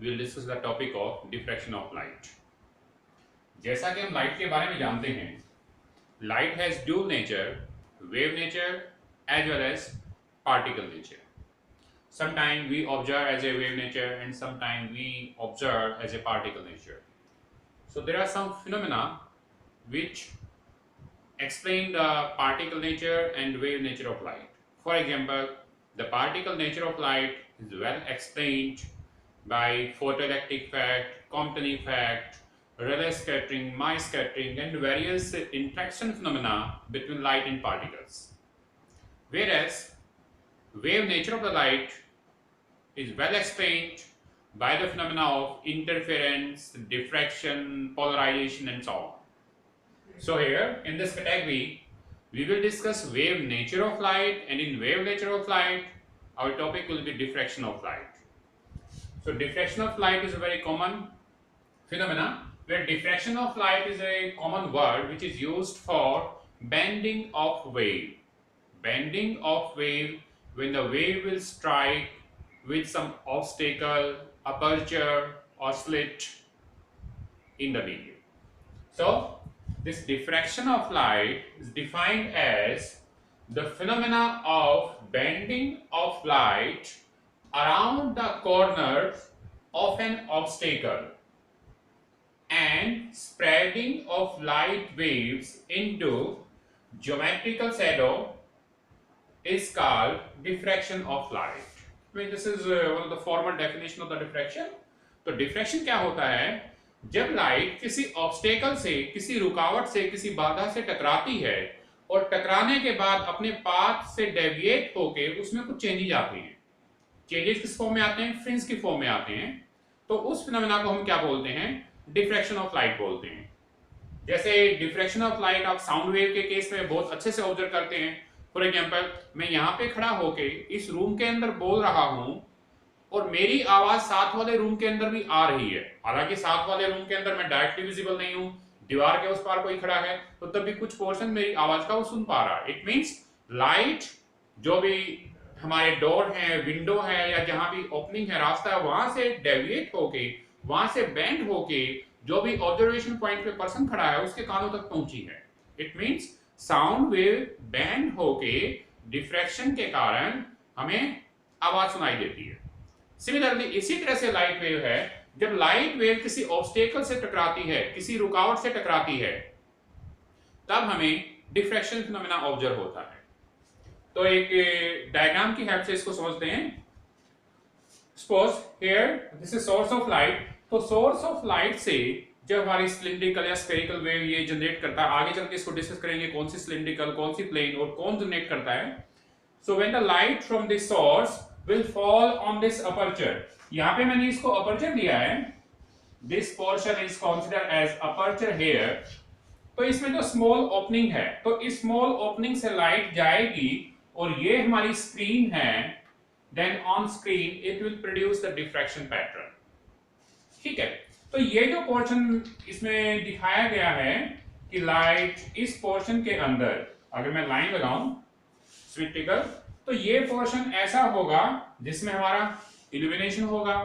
will discuss the topic of diffraction of light. जैसा कि हम लाइट के बारे में जानते हैं, light has dual nature, wave nature as well as particle nature. Sometimes we observe as a wave nature and sometimes we observe as a particle nature. So there are some phenomena which explain the particle nature and wave nature of light. For example, the particle nature of light is well explained by photoelectric effect, Compton effect, Rayleigh scattering, Mie scattering, and various interaction phenomena between light and particles. Whereas wave nature of the light is well explained by the phenomena of interference, diffraction, polarization, and so on. So here in this category, we will discuss wave nature of light, and in wave nature of light, our topic will be diffraction of light. So diffraction of light is a very common phenomena, where diffraction of light is a common word which is used for bending of wave. Bending of wave when the wave will strike with some obstacle, aperture or slit in the medium. So this diffraction of light is defined as the phenomena of bending of light around the corners of an obstacle and spreading of light waves into geometrical shadow is called diffraction of light. I mean, this is one of the formal definition of the diffraction. तो diffraction क्या होता है? जब light किसी obstacle से, किसी रुकावट से, किसी बाधा से टकराती है और टकराने के बाद अपने पाथ से डेविएट होके उसमें कुछ चेंजेस आते हैं. चेंजेस किस फॉर्म में आते हैं? फ्रिंज की फॉर्म में आते हैं. तो उस फिनोमेना को हम क्या बोलते हैं? डिफ्रैक्शन ऑफ लाइट बोलते हैं. जैसे डिफ्रैक्शन ऑफ लाइट आप साउंड वेव के केस में बहुत अच्छे से ऑब्जर्व करते हैं. फॉर एग्जांपल, मैं यहाँ पे खड़ा होके इस रूम के अंदर बोल रहा हूँ और मेरी आवाज साथ वाले रूम के अंदर भी आ रही है. हालांकि साथ वाले रूम के अंदर मैं डायरेक्टली विजिबल नहीं हूँ, दीवार के उस पार कोई खड़ा है, तो तब भी कुछ पोर्शन मेरी आवाज का वो सुन पा रहा है. इट मीन्स लाइट जो भी हमारे डोर है, विंडो है या जहां भी ओपनिंग है, रास्ता है, वहां से डेविएट होके, वहां से बेंड होके जो भी ऑब्जर्वेशन पॉइंट पे पर्सन खड़ा है उसके कानों तक पहुंची है. It means sound wave bend होके डिफ्रैक्शन के कारण हमें आवाज सुनाई देती है. सिमिलरली इसी तरह से लाइट वेव है. जब लाइट वेव किसी ऑब्स्टेकल से टकराती है, किसी रुकावट से टकराती है, तब हमें डिफ्रैक्शन फिनोमेना ऑब्जर्व होता है. तो एक डायग्राम की हेल्प से इसको समझते हैं. Suppose here this is source of light. तो सोर्स ऑफ लाइट से जब हमारी सिलिंड्रिकल या स्फेरिकल वेव ये जनरेट करता है, आगे चल के इसको डिस्कस करेंगे कौन सी सिलिंड्रिकल, कौन सी प्लेन और कौन जनरेट करता है. So when the light from this source will fall on this aperture. यहां पे मैंने इसको अपर्चर दिया है. This portion is considered as aperture here. तो इसमें जो स्मॉल ओपनिंग है, तो इस स्मॉल ओपनिंग से लाइट जाएगी और ये हमारी स्क्रीन है. Then on screen it will produce the diffraction pattern. ठीक है. तो ये जो पोर्शन इसमें दिखाया गया है कि लाइट इस पोर्शन के अंदर, अगर मैं लाइन लगाऊं सिमेट्रिकल, तो ये पोर्शन ऐसा होगा जिसमें हमारा इल्यूमिनेशन होगा.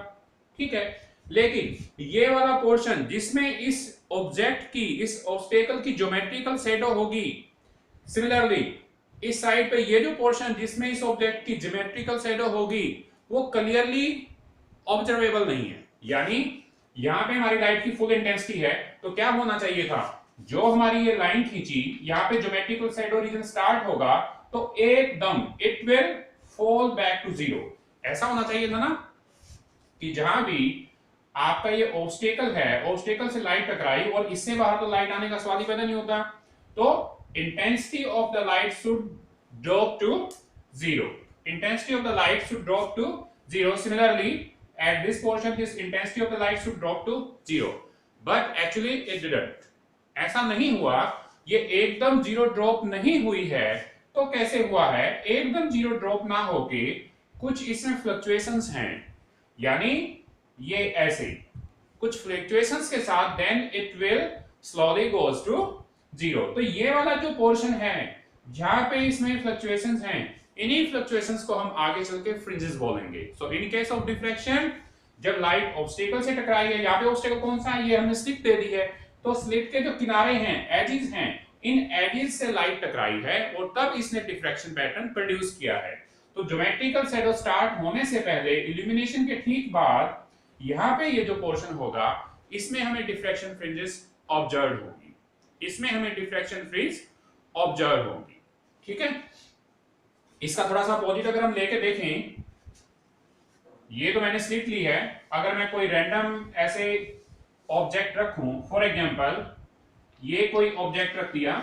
ठीक है. लेकिन ये वाला पोर्शन जिसमें इस ऑब्जेक्ट की, इस ऑब्स्टेकल की ज्योमेट्रिकल शैडो होगी. सिमिलरली इस साइड पे ये जो पोर्शन जिसमें इस ऑब्जेक्ट की ज्योमेट्रिकल शैडो होगी वो क्लियरली ऑब्जर्वेबल नहीं है. यानी यहां पे हमारी लाइट की फुल इंटेंसिटी है, तो क्या होना चाहिए था? जो हमारी ये लाइन खींची, यहाँ पे ज्योमेट्रिकल शैडो रीजन स्टार्ट होगा तो एकदम it will fall back to zero. ऐसा होना चाहिए था ना कि जहां भी आपका ये ऑब्स्टेकल है, ऑब्स्टेकल से लाइट टकराई और इससे बाहर तो लाइट आने का सवाल ही पैदा नहीं होता. तो intensity of the light should drop to zero. Intensity of the light should drop to zero. Similarly, at this portion, this intensity of the light should drop to zero. But actually, it didn't. ऐसा नहीं हुआ. ये एकदम zero drop नहीं हुई है. तो कैसे हुआ है? एकदम जीरो ड्रॉप ना होके कुछ इसमें फ्लक्चुएशंस हैं. यानी ये ऐसे कुछ फ्लक्चुएशंस के साथ then it will slowly goes to zero. तो ये वाला जो पोर्शन है जहां पे इसमें फ्लक्चुएशंस हैं, इन्हीं फ्लक्चुएशंस को हम आगे चल के फ्रिंजेस बोलेंगे. सो इन केस ऑफ डिफ्रैक्शन जब लाइट ऑब्स्टेकल से टकराई है, यहाँ पे ऑब्स्टेकल कौन सा है, ये हमने स्लिट दे दी है, तो स्लिट के जो किनारे हैं, एजेस हैं, इन एजेस से लाइट टकराई है और तब इसने डिफ्रैक्शन पैटर्न प्रोड्यूस किया है। तो ज्योमेट्रिकल शैडो स्टार्ट होने से पहले, इल्यूमिनेशन के ठीक बाद, यहाँ पे ये जो पोर्शन होगा इसमें हमें डिफ्रैक्शन फ्रिंजेस ऑब्जर्व होगी, इसमें हमें डिफ्रैक्शन फ्रिंज ऑब्जर्व होगी। ठीक है, इसका थोड़ा सा अपोजिट अगर हम लेके देखें, ये तो मैंने स्लिट ली है, अगर मैं कोई रैंडम ऐसे ऑब्जेक्ट रखूं, फॉर एग्जांपल ये कोई ऑब्जेक्ट रख दिया,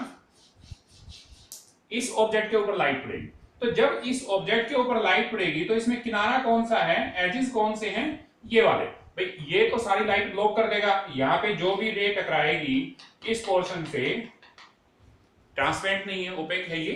इस ऑब्जेक्ट के ऊपर लाइट पड़ेगी, तो जब इस ऑब्जेक्ट के ऊपर लाइट पड़ेगी तो इसमें किनारा कौन सा है, एजेस कौन से हैं, ये वाले। भाई ये तो सारी लाइट ब्लॉक कर देगा, यहाँ पे जो भी रे टकराएगी इस पोर्शन से, ट्रांसपेरेंट नहीं है, ओपेक है ये,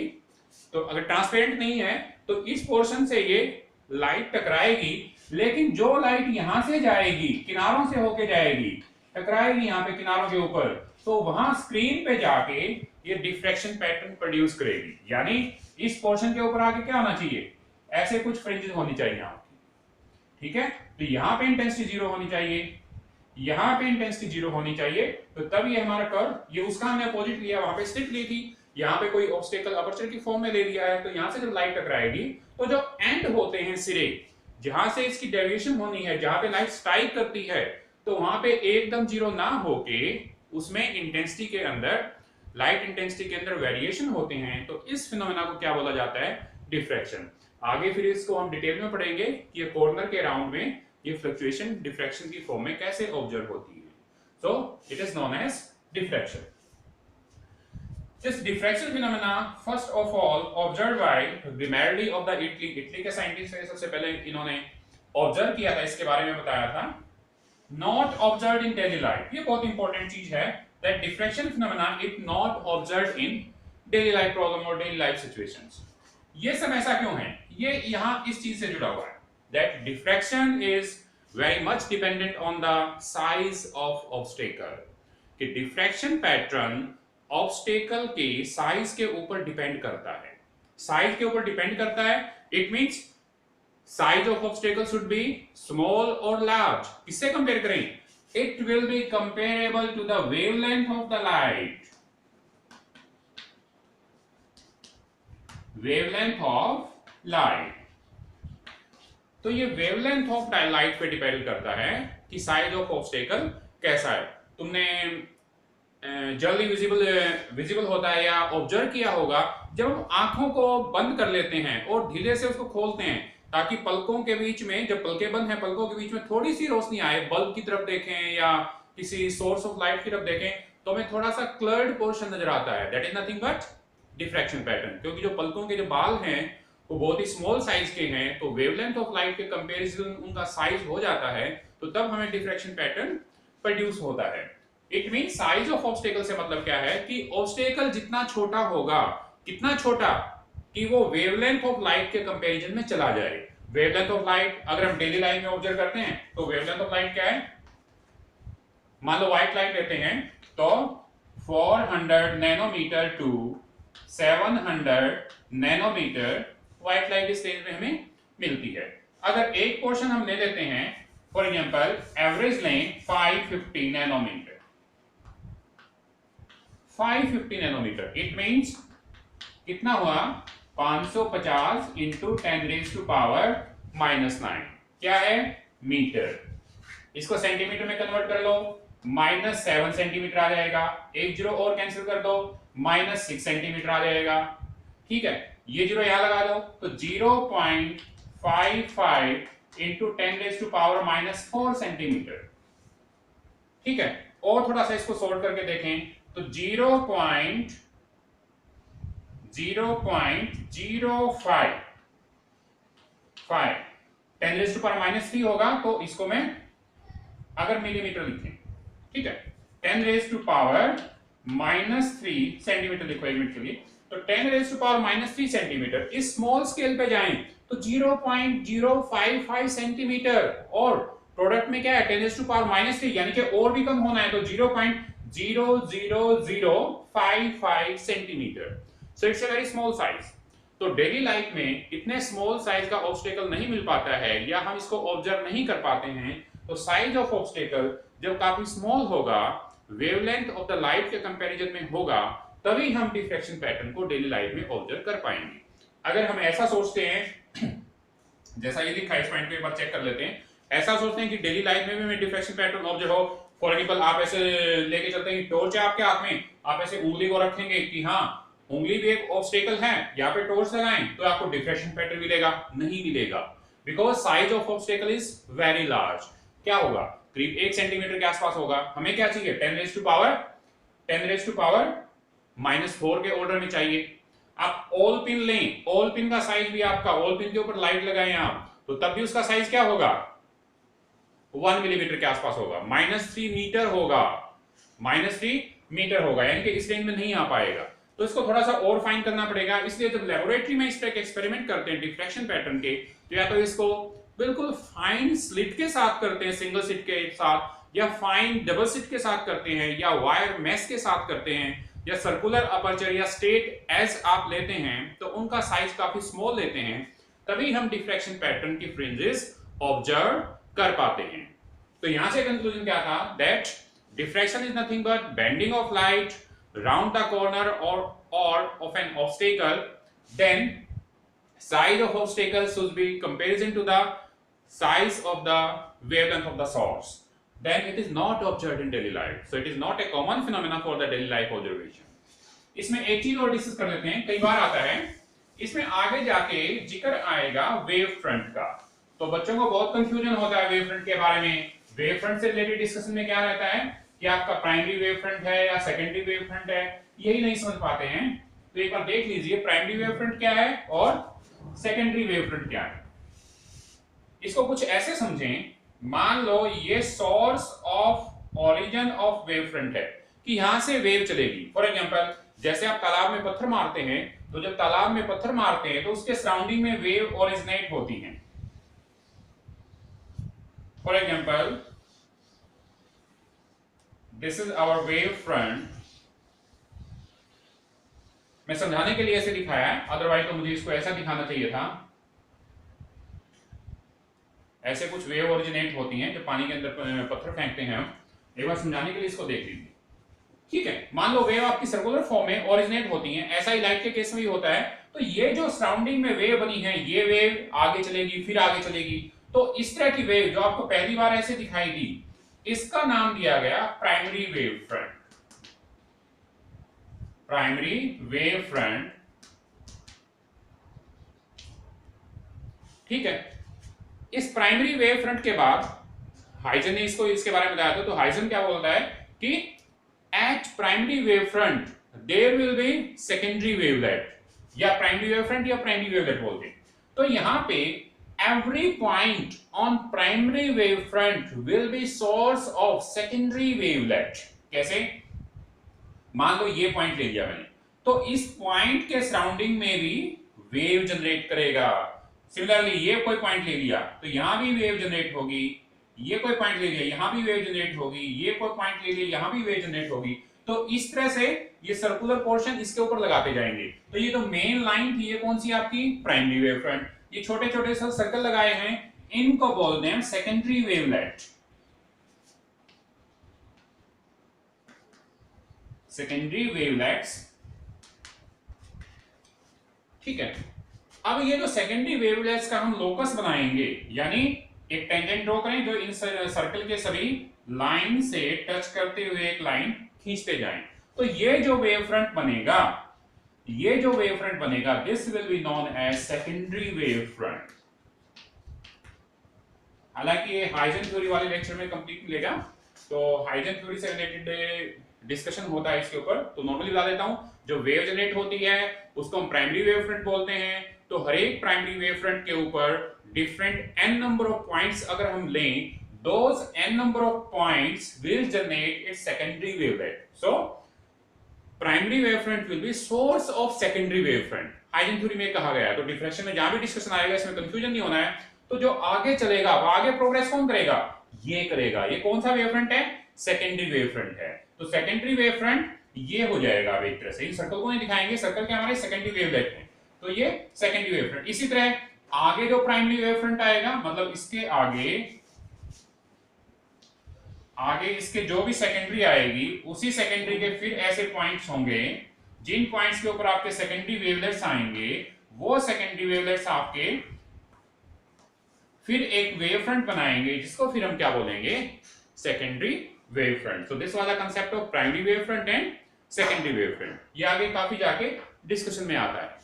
तो अगर ट्रांसपेरेंट नहीं है तो इस पोर्शन से ये लाइट टकराएगी, लेकिन जो लाइट यहां से जाएगी, किनारों से होके जाएगी, टकराएगी यहाँ पे किनारों के ऊपर, तो वहां स्क्रीन पे जाके ये डिफ्रैक्शन पैटर्न प्रोड्यूस करेगी। यानी इस पोर्शन के ऊपर आके क्या होना चाहिए, ऐसे कुछ फ्रिंजेस होनी चाहिए आपकी। ठीक है, तो यहाँ पे इंटेंसिटी जीरो होनी चाहिए, यहाँ पे इंटेंसिटी जीरो होनी चाहिए, तो तब ये हमारा कर्व, ये उसका हमने अपोजिट लिया, वहां पे स्लिट ली थी, यहाँ पे कोई ऑब्स्टेकल अपर्चर की फॉर्म में ले लिया है, तो यहाँ से जब लाइट टकराएगी तो जो एंड होते हैं सिरे, जहां से इसकी डेविएशन होनी है, जहां पे लाइट स्ट्राइक करती है, तो वहां पे एकदम जीरो ना होके उसमें इंटेंसिटी के अंदर, लाइट इंटेंसिटी के अंदर वेरिएशन होते हैं, तो इस फिनोमेना को क्या बोला जाता है, डिफ्रैक्शन। आगे फिर इसको हम डिटेल में पढ़ेंगे कि ये कॉर्नर के अराउंड में ये फ्लक्चुएशन डिफ्रैक्शन की फॉर्म में कैसे ऑब्जर्व होती है। So it is known as diffraction. This diffraction phenomena first of all observed by Grimaldi of the Italy के साइंटिस्ट है, सबसे पहले इन्होंने ऑब्जर्व किया था, इसके बारे में बताया था। Not observed in daily life, ये बहुत इंपॉर्टेंट चीज है, that diffraction phenomena is not observed in daily life problem और daily life situations। ये सब ऐसा क्यों है, ये यहाँ इस चीज से जुड़ा हुआ है, that diffraction is very much dependent on the size of obstacle, कि diffraction pattern ऑब्स्टेकल के साइज के ऊपर डिपेंड करता है, साइज के ऊपर डिपेंड करता है, it means size of obstacle should be small और लार्ज। किससे कंपेयर करें, it will be comparable to the wavelength of the light, wavelength of light. तो ये वेवलेंथ ऑफ लाइट पे डिपेंड करता है कि साइज ऑफ ऑब्स्टेकल कैसा है। तुमने जल्दी विजिबल होता है या ऑब्जर्व किया होगा, जब हम आंखों को बंद कर लेते हैं और धीरे से उसको खोलते हैं, ताकि पलकों के बीच में, जब पलकें बंद हैं, पलकों के बीच में थोड़ी सी रोशनी आए, बल्ब की तरफ देखें या किसी सोर्स ऑफ लाइट की तरफ देखें, तो हमें थोड़ा सा क्लर्ड पोर्शन नजर आता है, that is nothing but diffraction pattern. क्योंकि जो पलकों के जो बाल हैं वो बहुत ही स्मॉल साइज के हैं, तो वेवलेंथ ऑफ लाइट के कंपैरिजन उनका साइज हो जाता है, तो तब हमें डिफ्रैक्शन पैटर्न प्रोड्यूस होता है। It mean size of obstacle से मतलब क्या है कि ऑब्स्टेकल जितना छोटा होगा, कितना छोटा, कि वो वेवलेंथ ऑफ लाइट के कंपैरिजन में चला जाए। वेवलेंथ ऑफ लाइट अगर हम डेली लाइफ में ऑब्जर्व करते हैं तो वेवलेंथ ऑफ लाइट क्या है, मान लो व्हाइट लाइट लेते हैं तो 400 nanometer to 700 nanometer white light इस रेंज में हमें मिलती है। अगर एक पोर्शन हम ले लेते हैं, फॉर एग्जांपल एवरेज लें 550 नैनोमीटर, 550 नैनोमीटर, इट मींस कितना हुआ, 550 इंटू 10 रेज़ टू पावर -9, क्या है, मीटर। इसको सेंटीमीटर में कन्वर्ट कर लो, -7 सेंटीमीटर आ जाएगा, एक जीरो और कैंसिल कर दो, -6 सेंटीमीटर आ जाएगा। ठीक है, ये जीरो यहां लगा दो, तो 0.55 into 10 raise to power -4 centimeter. ठीक है, और थोड़ा सा इसको सोल्व करके देखें तो 0.05 10 रेज़ टू पावर -3 होगा, तो इसको मैं अगर मिलीमीटर लिखें, ठीक है, 10 रेज़ टू पावर -3 सेंटीमीटर लिखो एक मिनट के लिए, तो 10 रेज़ टू पावर -3 सेंटीमीटर। इस स्मॉल स्केल पे जाएं तो 0.055 सेंटीमीटर, और प्रोडक्ट में क्या है, 10 रेज़ टू पावर -3, यानी कि और भी कम होना है, तो 0.00055 centimetre. So it's a very small size. तो डेली लाइफ में इतने स्मॉल साइज का ऑब्स्टेकल नहीं मिल पाता है या हम इसको ऑब्जर्व नहीं कर पाते हैं, तो साइज ऑफ ऑब्स्टेकल जब काफी स्मॉल होगा, वेवलेंथ ऑफ द लाइट के कंपैरिजन में होगा, तभी हम डिफ्रैक्शन पैटर्न को डेली लाइफ में ऑब्जर्व कर पाएंगे। अगर हम ऐसा सोचते हैं, जैसा ये लिखा है इस पॉइंट को एक बार चेक कर लेते हैं, ऐसा सोचते हैं कि डेली लाइफ में भी हमें डिफ्रैक्शन पैटर्न ऑब्जर्व हो। फॉर एग्जांपल आप ऐसे लेके चलते हैं कि टॉर्च है आपके हाथ में, आप ऐसे उंगली को रखेंगे कि हाँ उंगली भी एक ऑब्स्टेकल है, यहाँ पे टॉर्च लगाएं तो आपको डिफ्रैक्शन पैटर्न मिलेगा? नहीं मिलेगा, because size of obstacle is very large. क्या होगा? करीब 1 सेंटीमीटर के आसपास होगा। हमें क्या चाहिए? 10 रेज टू पावर -4 के ऑर्डर में चाहिए। आप ऑल पिन लें, ऑल पिन का साइज भी आपका, ऑल पिन के ऊपर लाइट लगाएं आप, तो तब भी उसका साइज क्या होगा? 1 मिलीमीटर के आसपास होगा, -3 मीटर होगा, -3 मीटर होगा, यानी कि इस रेंज में नहीं आ पाएगा। तो इसको थोड़ा सा और फाइन करना पड़ेगा। इसलिए जब लेबोरेटरी में इस तरह के एक्सपेरिमेंट करते हैं डिफ्रैक्शन पैटर्न के, तो या तो इसको बिल्कुल फाइन स्लिट के साथ करते हैं, सिंगल स्लिट के साथ, या फाइन डबल स्लिट के साथ करते हैं, या वायर मैश के साथ करते हैं, या सर्कुलर अपर्चर या स्ट्रेट एज आप लेते हैं, तो उनका साइज काफी स्मॉल लेते हैं, तभी हम डिफ्रैक्शन पैटर्न की फ्रिंजेस ऑब्जर्व कर पाते हैं। तो यहां से कंक्लूजन क्या था? That diffraction is nothing but bending of light round the corner or of an obstacle, then size of obstacle should be comparison to the size of the wavelength of the source. Then it is not observed in daily life, so it is not a common phenomena for the daily life observation. इसमें एक चीज और discuss कर लेते हैं, कई बार आता है इसमें आगे जाके जिक्र आएगा वेव फ्रंट का। तो बच्चों को बहुत कंफ्यूजन होता है वेव फ्रंट के बारे में। वेव फ्रंट से रिलेटेड डिस्कशन में क्या रहता है कि आपका प्राइमरी वेव फ्रंट है या सेकेंडरी वेव फ्रंट है, यही नहीं समझ पाते हैं। तो एक बार देख लीजिए प्राइमरी वेव फ्रंट क्या है और सेकेंडरी वेव फ्रंट क्या है। इसको कुछ ऐसे समझें, मान लो ये source of origin of wave front है कि यहां से वेव चलेगी। फॉर एग्जांपल जैसे आप तालाब में पत्थर मारते हैं, तो जब तालाब में पत्थर मारते हैं तो उसके सराउंडिंग में वेव ओरिजिनेट होती हैं। For example this is our wave front. मैं समझाने के लिए ऐसे दिखाया है, अदरवाइज तो मुझे इसको ऐसा दिखाना चाहिए था। ऐसे कुछ वेव ओरिजिनेट होती हैं जब पानी के अंदर पत्थर फेंकते हैं हम। एक बार समझाने के लिए इसको देख लीजिए, ठीक है। मान लो वेव आपकी सर्कुलर फॉर्म में ओरिजिनेट होती हैं, ऐसा ही लाइट के केस में भी होता है। तो ये जो सराउंडिंग में वेव बनी है, ये वेव आगे चलेगी फिर आगे चलेगी। तो इस तरह की वेव जो आपको पहली बार ऐसे दिखाई दी, इसका नाम दिया गया primary wave front. Primary wave front, ठीक है। इस प्राइमरी वेव फ्रंट के बाद हाइजन ने इसको इसके बारे में बताया था। तो हाइजन क्या बोलता है कि at primary wave front there will be secondary wavelet, या प्राइमरी वेव फ्रंट या प्राइमरी वेवलेट बोलते हैं। तो यहां पे every point on primary wavefront will be source of secondary wavelet। कैसे? मान लो ये पॉइंट ले लिया मैंने, तो इस पॉइंट के सराउंडिंग में भी वेव जनरेट करेगा। सिमिलरली ये कोई पॉइंट ले लिया तो यहां भी वेव जनरेट होगी, ये कोई पॉइंट ले लिया यहां भी वेव जनरेट होगी, ये कोई पॉइंट ले लिया यहां भी वेव जनरेट होगी। तो इस तरह से ये सर्कुलर पोर्शन इसके ऊपर लगाते जाएंगे। तो ये तो मेन लाइन थी, ये कौन सी आपकी? Primary wave front. ये छोटे छोटे से सर्कल लगाए हैं, इनको बोलते हैं सेकेंडरी वेवलेट। सेकेंडरी वेवलेट्स, ठीक है। अब ये जो सेकेंडरी वेवलेट्स का हम लोकस बनाएंगे, यानी एक टेंजेंट ड्रॉ करें जो इन सर्कल के सभी लाइन से टच करते हुए एक लाइन खींचते जाएं। तो ये जो वेव फ्रंट बनेगा, ये जो वेव फ्रंट बनेगा, this will be known as secondary wave front. हालांकि ये हाइजन थ्योरी वाले लेक्चर में कंप्लीट मिलेगा, तो हाइजन थ्योरी से रिलेटेड डिस्कशन होता है इसके ऊपर, तो नॉर्मली बता देता हूं। जो वेव जनरेट होती है उसको हम प्राइमरी वेव फ्रंट बोलते हैं। तो हर एक प्राइमरी वेव फ्रंट के ऊपर different n number of points अगर हम लें, those n number of points will generate its secondary wavelet. So primary wave front will be source of secondary wave front. Huygens theory में कहा गया है। तो डिफ्रैक्शन में जहां भी डिस्कशन आएगा इसमें कंफ्यूजन नहीं होना है। तो जो आगे चलेगा वो आगे प्रोग्रेस कौन करेगा? ये करेगा। ये कौन सा वेव फ्रंट है? सेकेंडरी वेव फ्रंट है। तो सेकेंडरी वेव फ्रंट ये हो जाएगा अब एक तरह से। इन सर्कल को नहीं दिखाएंगे, सर्कल के हमारे सेकेंडरी वेवलेट है। तो ये सेकेंडरी वेव फ्रंट। इसी तरह आगे जो प्राइमरी वेव फ्रंट आएगा, मतलब इसके आगे इसके जो भी सेकेंडरी आएगी, उसी सेकेंडरी के फिर ऐसे पॉइंट्स होंगे जिन पॉइंट्स के ऊपर आपके सेकेंडरी वेवलेट्स आएंगे, वो सेकेंडरी वेवलेट्स आपके फिर एक वेव फ्रंट बनाएंगे, जिसको फिर हम क्या बोलेंगे, secondary wave front. So this was the concept of primary wave front end secondary wave front. ये आगे काफी जाके डिस्कशन में आता है।